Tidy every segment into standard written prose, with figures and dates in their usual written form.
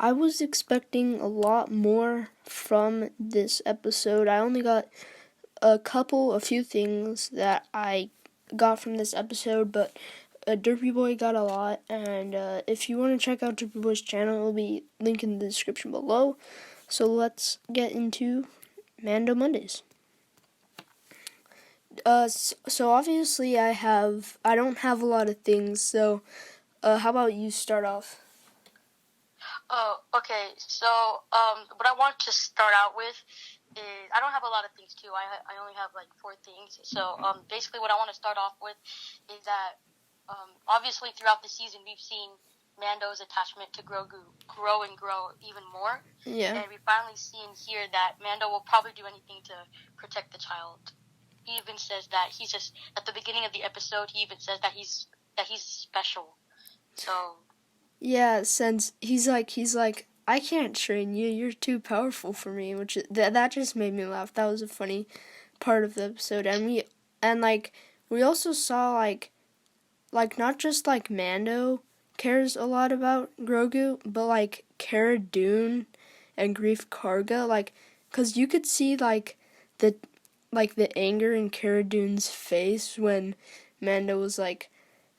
I was expecting a lot more from this episode. I only got a few things that I got from this episode, but Derpy Boy got a lot, and if you want to check out Derpy Boy's channel, it'll be linked in the description below. So let's get into Mando Mondays. So obviously I don't have a lot of things, so how about you start off? Oh, okay. So, what I want to start out with is I don't have a lot of things too. I only have like 4 things. So, basically, what I want to start off with is that obviously throughout the season we've seen Mando's attachment to Grogu grow and grow even more. Yeah. And we finally seen here that Mando will probably do anything to protect the child. He even says that he's just at the beginning of the episode. He even says that he's special. So. Yeah, since he's like, I can't train you. You're too powerful for me, which that just made me laugh. That was a funny part of the episode, and we also saw like not just like Mando cares a lot about Grogu, but like Cara Dune and Greef Karga, like, cause you could see the anger in Cara Dune's face when Mando was like,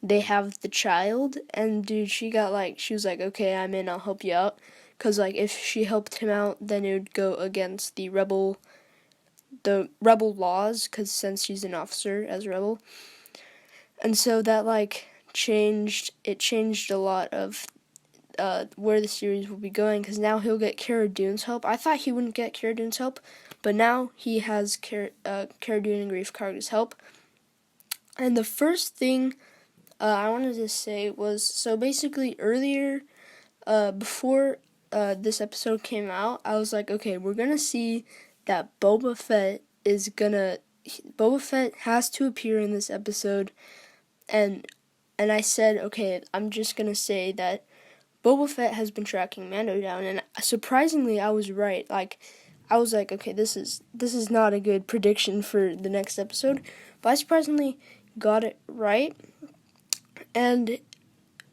they have the child, and dude, she was like, okay, I'm in, I'll help you out, because like if she helped him out, then it would go against the rebel laws, because since she's an officer as a rebel, and so that changed a lot of where the series will be going, because now he'll get Cara Dune's help. I thought he wouldn't get Cara Dune's help, but now he has Cara Dune and Greef Karga's help. And the first thing I wanted to say was, so basically earlier, before this episode came out, I was like, okay, we're gonna see that Boba Fett has to appear in this episode, and I said, okay, I'm just gonna say that Boba Fett has been tracking Mando down, and surprisingly, I was right. Like, I was like, okay, this is not a good prediction for the next episode, but I surprisingly got it right. And,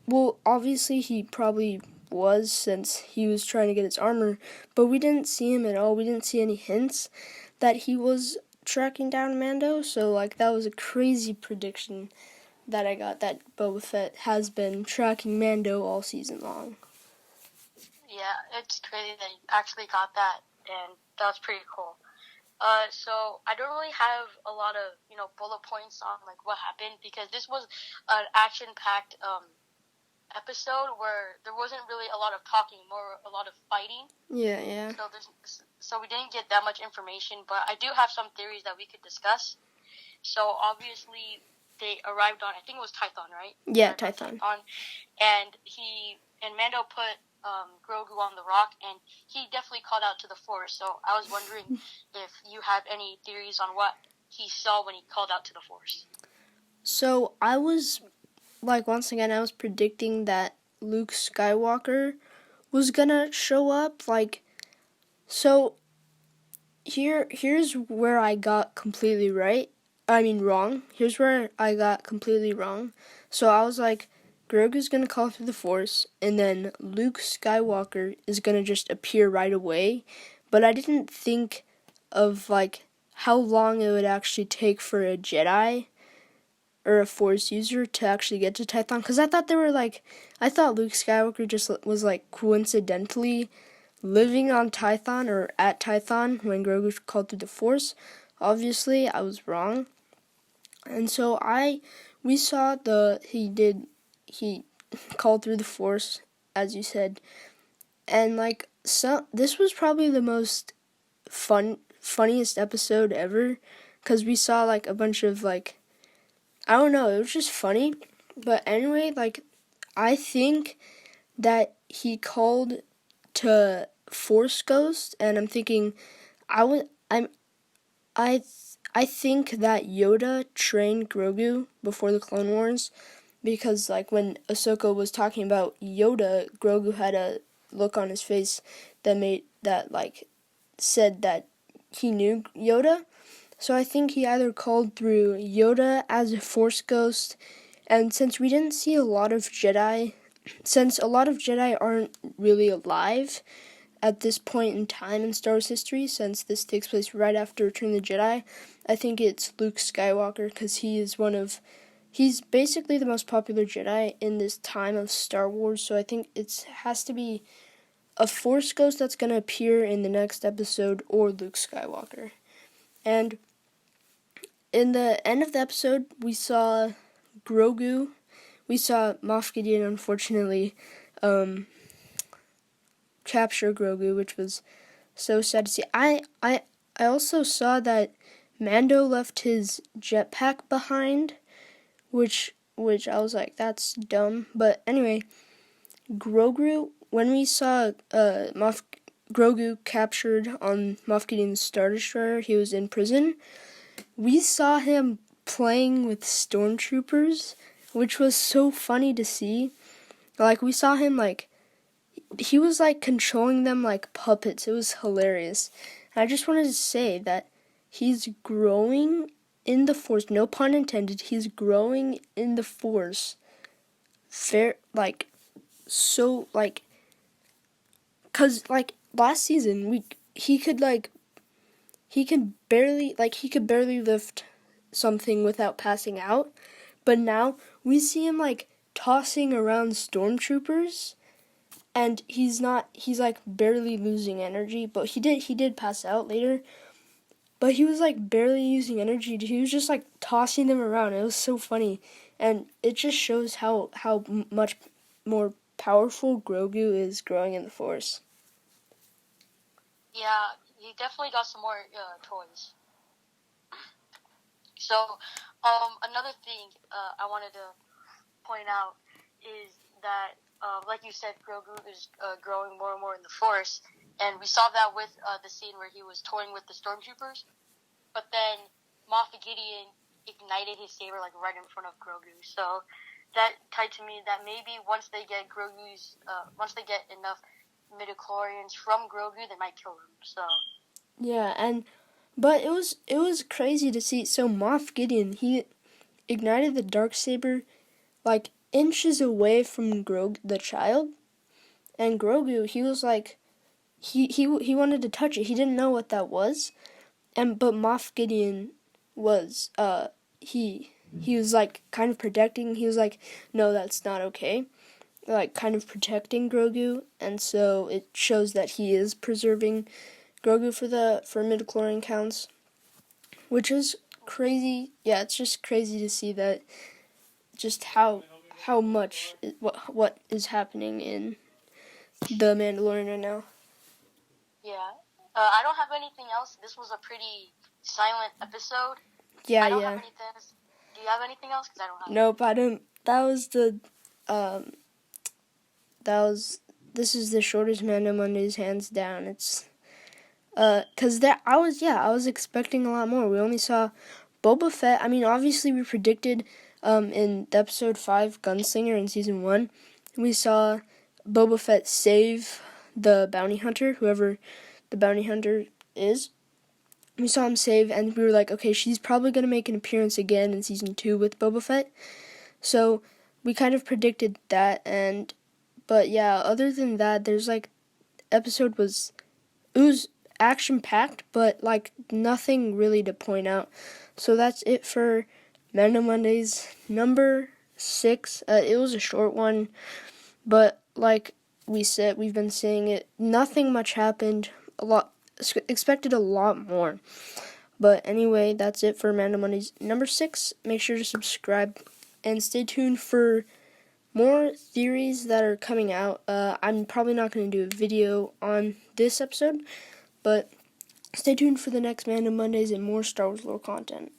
well, obviously he probably was, since he was trying to get his armor, but we didn't see him at all. We didn't see any hints that he was tracking down Mando, so, like, that was a crazy prediction that I got, that Boba Fett has been tracking Mando all season long. Yeah, it's crazy that you actually got that, and that was pretty cool. So I don't really have a lot of, bullet points on like what happened, because this was an action-packed episode where there wasn't really a lot of talking, more a lot of fighting. Yeah. So we didn't get that much information, but I do have some theories that we could discuss. So obviously they arrived on, I think it was Tython, right? Yeah, Tython. And Mando put Grogu on the rock, and he definitely called out to the Force. So I was wondering if you have any theories on what he saw when he called out to the Force. So I was, once again, I was predicting that Luke Skywalker was gonna show up. So here's where I got completely wrong. Here's where I got completely wrong. So I was like, Grogu's gonna call through the Force, and then Luke Skywalker is gonna just appear right away. But I didn't think of how long it would actually take for a Jedi or a Force user to actually get to Tython, because I thought I thought Luke Skywalker just was coincidentally living on Tython or at Tython when Grogu called through the Force. Obviously, I was wrong. And so we saw he called through the Force, as you said. And this was probably the most funniest episode ever, because we saw a bunch of I don't know, it was just funny. But anyway, I think that he called to Force Ghost, and I'm thinking I think that Yoda trained Grogu before the Clone Wars, because when Ahsoka was talking about Yoda, Grogu had a look on his face that said that he knew Yoda. So I think he either called through Yoda as a Force Ghost, and since we didn't see a lot of Jedi since a lot of Jedi aren't really alive at this point in time in Star Wars history, since this takes place right after Return of the Jedi, I think it's Luke Skywalker, because he's basically the most popular Jedi in this time of Star Wars, so I think it has to be a Force Ghost that's going to appear in the next episode, or Luke Skywalker. And in the end of the episode, we saw Grogu. We saw Moff Gideon, unfortunately, capture Grogu, which was so sad to see. I also saw that Mando left his jetpack behind, which I was like, that's dumb. But anyway, Grogu, when we saw Grogu captured on Moff Gideon's Star Destroyer, he was in prison. We saw him playing with stormtroopers, which was so funny to see. Like, we saw him, like, he was, like, controlling them like puppets. It was hilarious. And I just wanted to say that he's growing in the Force. No pun intended. He's growing in the Force. Cause, like, last season, he could barely lift something without passing out. But now we see him, like, tossing around stormtroopers, and he's like barely losing energy, but he did pass out later. But he was like barely using energy. He was just like tossing them around. It was so funny, and it just shows how much more powerful Grogu is growing in the Force. Yeah, he definitely got some more toys. So, another thing I wanted to point out is that, like you said, Grogu is growing more and more in the Force, and we saw that with the scene where he was toying with the stormtroopers. But then Moff Gideon ignited his saber like right in front of Grogu. So that tied to me that maybe once they get enough midichlorians from Grogu, they might kill him. So yeah, but it was crazy to see. So Moff Gideon, he ignited the darksaber like inches away from Grogu the child, and Grogu, he was like he wanted to touch it. He didn't know what that was. But Moff Gideon was he was like kind of protecting. He was like, no, that's not okay. Like kind of protecting Grogu, and so it shows that he is preserving Grogu for midichlorian counts, which is crazy. Yeah, it's just crazy to see that, just how much what is happening in the Mandalorian right now. Yeah. I don't have anything else. This was a pretty silent episode. Yeah, I don't have anything else. Do you have anything else? Because I don't have. Nope, I don't. This is the shortest Mando Mondays, hands down. It's, cause I was expecting a lot more. We only saw Boba Fett. I mean, obviously we predicted, in episode 5, Gunslinger in season 1, we saw Boba Fett save the bounty hunter, whoever the bounty hunter is. We saw him save, and we were like, okay, she's probably going to make an appearance again in season 2 with Boba Fett. So we kind of predicted that, but yeah, other than that, there's like, episode was action-packed, but like nothing really to point out. So that's it for Mando Mondays number 6. It was a short one, but like we said, we've been saying it, nothing much happened. Expected a lot more. But anyway, that's it for Mando Mondays number 6. Make sure to subscribe and stay tuned for more theories that are coming out. I'm probably not going to do a video on this episode, but stay tuned for the next Mando Mondays and more Star Wars lore content.